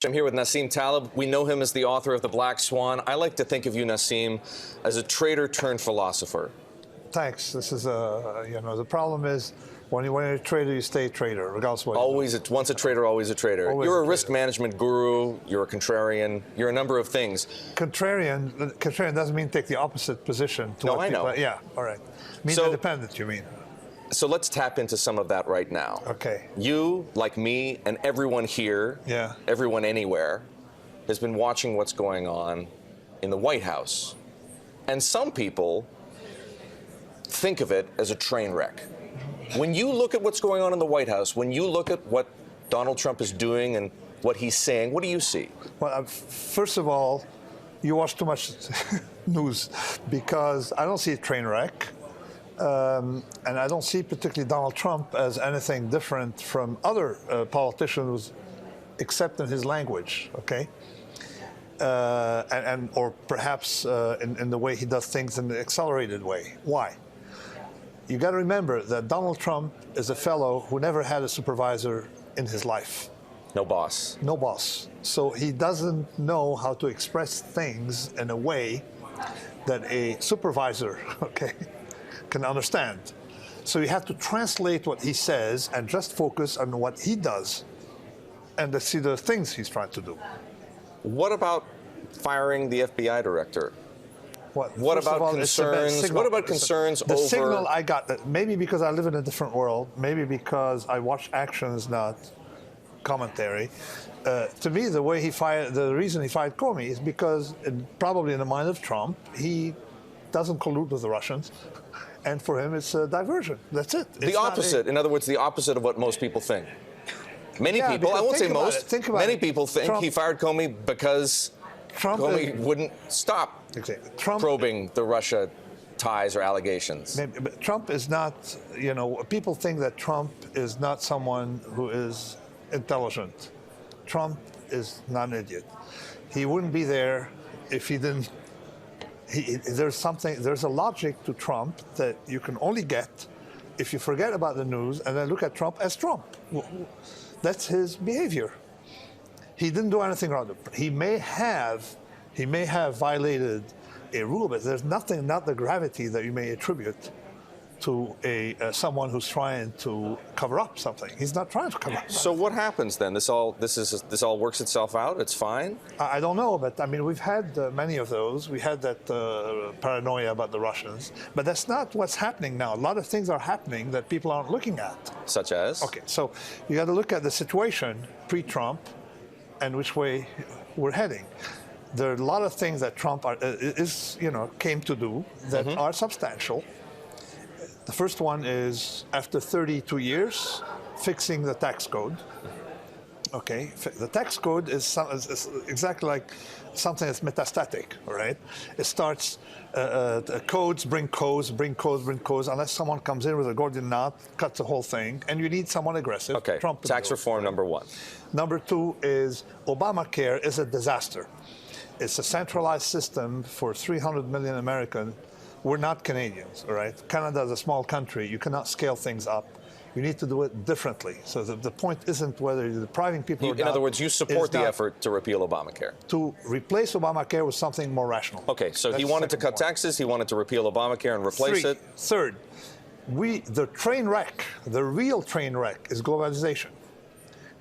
I'm here with Nassim Taleb. We know him as the author of The Black Swan. I like to think of you, Nassim, as a trader turned philosopher. Thanks. This is the problem is when you're a trader, you stay a trader, regardless of what Always, once a trader, always a trader. Always you're a a risk management guru. You're a contrarian. You're a number of things. Contrarian doesn't mean take the opposite position. No, I know. Yeah, all right. Mean independent, you mean. So let's tap into some of that right now. Okay. You, like me, and everyone here, everyone anywhere, has been watching what's going on in the White House. And some people think of it as a train wreck. When you look at what's going on in the White House, when you look at what Donald Trump is doing and what he's saying, what do you see? Well, first of all, you watch too much news, because I don't see a train wreck. And I don't see particularly Donald Trump as anything different from other politicians, except in his language, okay? Or perhaps in the way he does things in the accelerated way. Why? You got to remember that Donald Trump is a fellow who never had a supervisor in his life. No boss. No boss. So he doesn't know how to express things in a way that a supervisor, okay, can understand. So you have to translate what he says and just focus on what he does and to see the things he's trying to do. What about firing the FBI director? What about concerns? What about concerns over... The signal I got, that maybe because I live in a different world, maybe because I watch actions, not commentary. To me, the reason he fired Comey is because, probably in the mind of Trump, he doesn't collude with the Russians. And for him, it's a diversion. That's it. The opposite. In other words, the opposite of what most people think. Many people, I won't say most, many people think he fired Comey because Comey wouldn't stop probing the Russia ties or allegations. Maybe, but Trump is not, people think that Trump is not someone who is intelligent. Trump is not an idiot. He wouldn't be there if he didn't. There's a logic to Trump that you can only get if you forget about the news and then look at Trump as Trump. That's his behavior. He didn't do anything wrong. He may have violated a rule, but there's nothing, not the gravity that you may attribute to someone who's trying to cover up something. He's not trying to cover up. So what happens then? This all works itself out? It's fine? I don't know, but I mean, we've had many of those. We had that paranoia about the Russians, but that's not what's happening now. A lot of things are happening that people aren't looking at. Such as? Okay, so you got to look at the situation pre-Trump and which way we're heading. There are a lot of things that Trump came to do that are substantial. The first one is, after 32 years, fixing the tax code. Okay, the tax code is exactly like something that's metastatic, all right? It starts, codes bring codes, unless someone comes in with a Gordian knot, cuts the whole thing, and you need someone aggressive. Okay, Trump tax reform, number one. Number two is Obamacare is a disaster. It's a centralized system for 300 million Americans. We're not Canadians, all right? Canada is a small country. You cannot scale things up. You need to do it differently. So the point isn't whether you're depriving people or not. In other words, you support the effort to repeal Obamacare. To replace Obamacare with something more rational. Okay, so he wanted to cut taxes, he wanted to repeal Obamacare and replace it. Third, the train wreck, the real train wreck is globalization.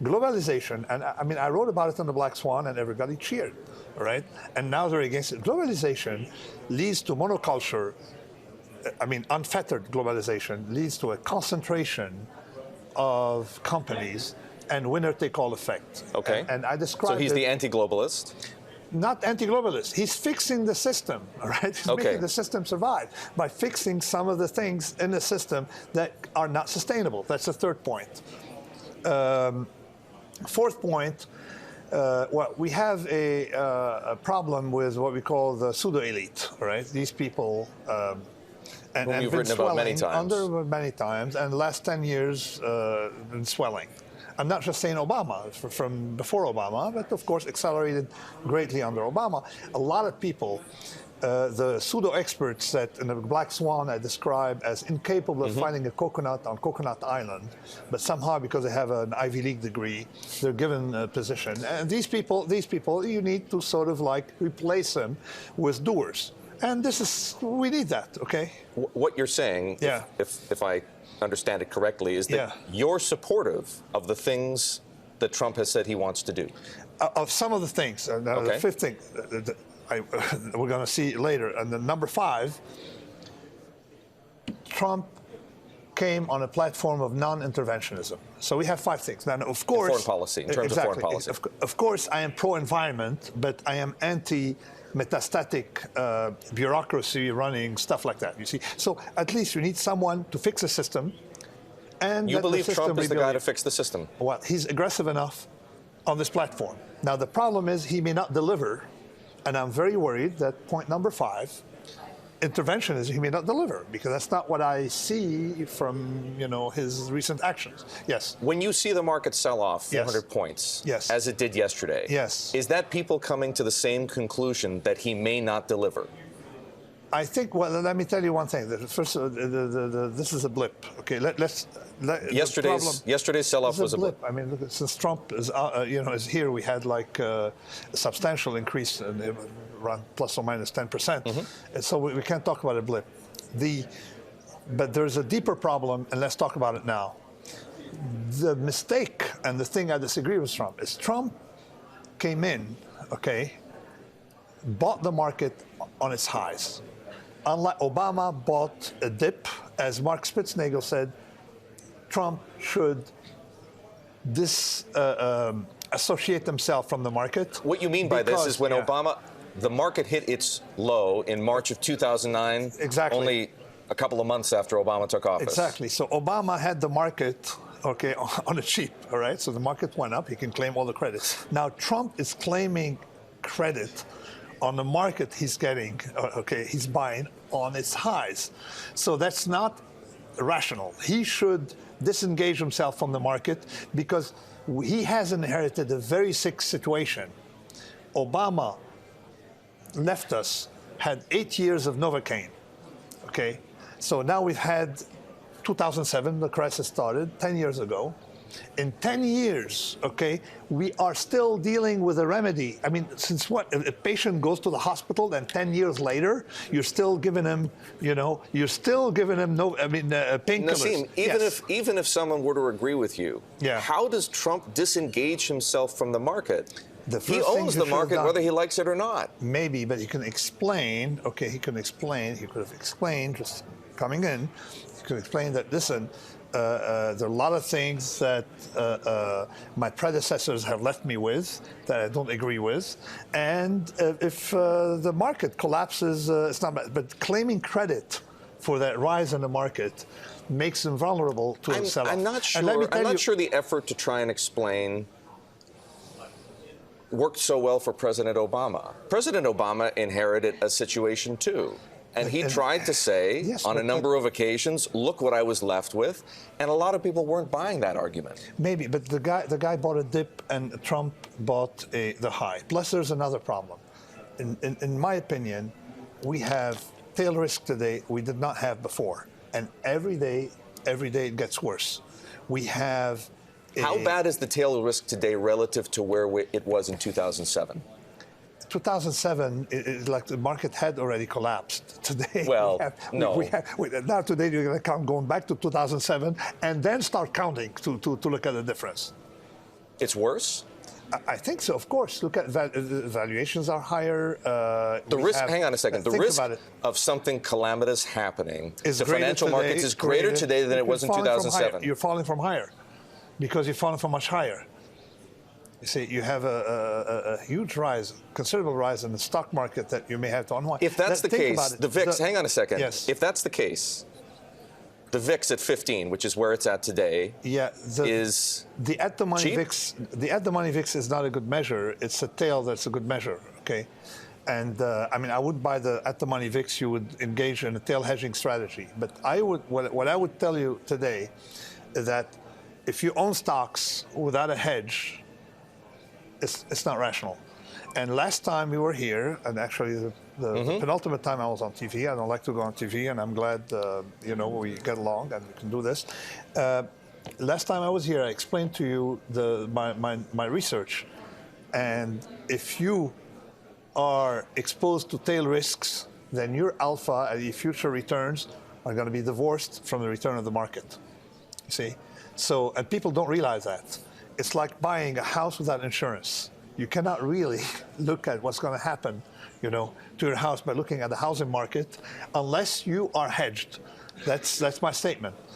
Globalization, and I mean, I wrote about it in The Black Swan and everybody cheered, all right? And now they're against it. Globalization leads to monoculture. I mean, unfettered globalization leads to a concentration of companies and winner-take-all effect. Okay. And I described So he's the anti-globalist? Not anti-globalist. He's fixing the system, all right? He's making the system survive by fixing some of the things in the system that are not sustainable. That's the third point. Fourth point, well, we have a problem with what we call the pseudo-elite, all right? These people, and you've written about many times. Many times, and the last 10 years been swelling. I'm not just saying Obama, from before Obama, but of course accelerated greatly under Obama. A lot of people the pseudo-experts that in the Black Swan I describe as incapable of finding a coconut on Coconut Island, but somehow because they have an Ivy League degree, they're given a position. And these people, you need to sort of like replace them with doers. And we need that, okay? What you're saying, if I understand it correctly, is that you're supportive of the things that Trump has said he wants to do. Of some of the things. The fifth thing, we're going to see later. And the number 5, Trump came on a platform of non-interventionism. So we have 5 things. Now, of course, foreign policy, in terms of foreign policy. Of course, I am pro-environment, but I am anti-metastatic bureaucracy running stuff like that. You see, so at least you need someone to fix the system. And you believe Trump is the guy to fix the system? Well, he's aggressive enough on this platform. Now, the problem is he may not deliver, and I'm very worried that point number 5, intervention, is he may not deliver, because that's not what I see from his recent actions. Yes. When you see the market sell off 400 points, as it did yesterday, is that people coming to the same conclusion that he may not deliver? I think. Well, let me tell you one thing. First, this is a blip. Okay, yesterday's sell-off was a blip. I mean, look, since Trump is here, we had like a substantial increase in around plus or minus 10%. And so we can't talk about a blip. But there's a deeper problem, and let's talk about it now. The mistake and the thing I disagree with Trump is Trump came in, bought the market on its highs. Unlike Obama bought a dip, as Mark Spitznagel said, Trump should disassociate himself from the market. What you mean by this is when the market hit its low in March of 2009, only a couple of months after Obama took office. Exactly. So Obama had the market, on a cheap, all right? So the market went up. He can claim all the credits. Now Trump is claiming credit on the market he's getting, he's buying on its highs. So that's not rational. He should disengage himself from the market because he has inherited a very sick situation. Obama left us, had 8 years of Novocaine, So now we've had 2007, the crisis started 10 years ago. In 10 years, we are still dealing with a remedy. I mean, since what? If a patient goes to the hospital, then 10 years later, you're still giving him, painkillers. Nassim, even if someone were to agree with you, how does Trump disengage himself from the market? He owns the market whether he likes it or not. Maybe, but he can explain, he could have explained, just coming in, he could explain that, listen, there are a lot of things that my predecessors have left me with that I don't agree with. And if the market collapses, it's not bad. But claiming credit for that rise in the market makes them vulnerable to a sell-off. I'm not sure the effort to try and explain worked so well for President Obama. President Obama inherited a situation too. And he tried to say on a number of occasions, look what I was left with. And a lot of people weren't buying that argument. Maybe, but the guy bought a dip and Trump bought the high. Plus, there's another problem. In my opinion, we have tail risk today we did not have before. And every day it gets worse. We have... How bad is the tail risk today relative to where it was in 2007? 2007, like the market had already collapsed. Today, now today you're going to count going back to 2007 and then start counting to look at the difference. It's worse? I think so, of course. Look at valuations are higher. The risk, hang on a second, the risk of something calamitous happening to financial markets is greater today than it was in 2007. You're falling from higher because you're falling from much higher. You see, you have a huge rise, considerable rise in the stock market that you may have to unwind. If that's the case, the VIX, hang on a second. Yes. If that's the case, the VIX at 15, which is where it's at today, is the at-the-money cheap? VIX. The at-the-money VIX is not a good measure. It's a tail that's a good measure, And I mean, I would buy the at-the-money VIX. You would engage in a tail hedging strategy. But what I would tell you today is that if you own stocks without a hedge, it's not rational. And last time we were here, and actually the penultimate time I was on TV, I don't like to go on TV, and I'm glad we get along and we can do this. Last time I was here, I explained to you my research, and if you are exposed to tail risks, then your alpha and your future returns are going to be divorced from the return of the market. You see? So, and people don't realize that. It's like buying a house without insurance. You cannot really look at what's going to happen, to your house by looking at the housing market unless you are hedged. That's my statement.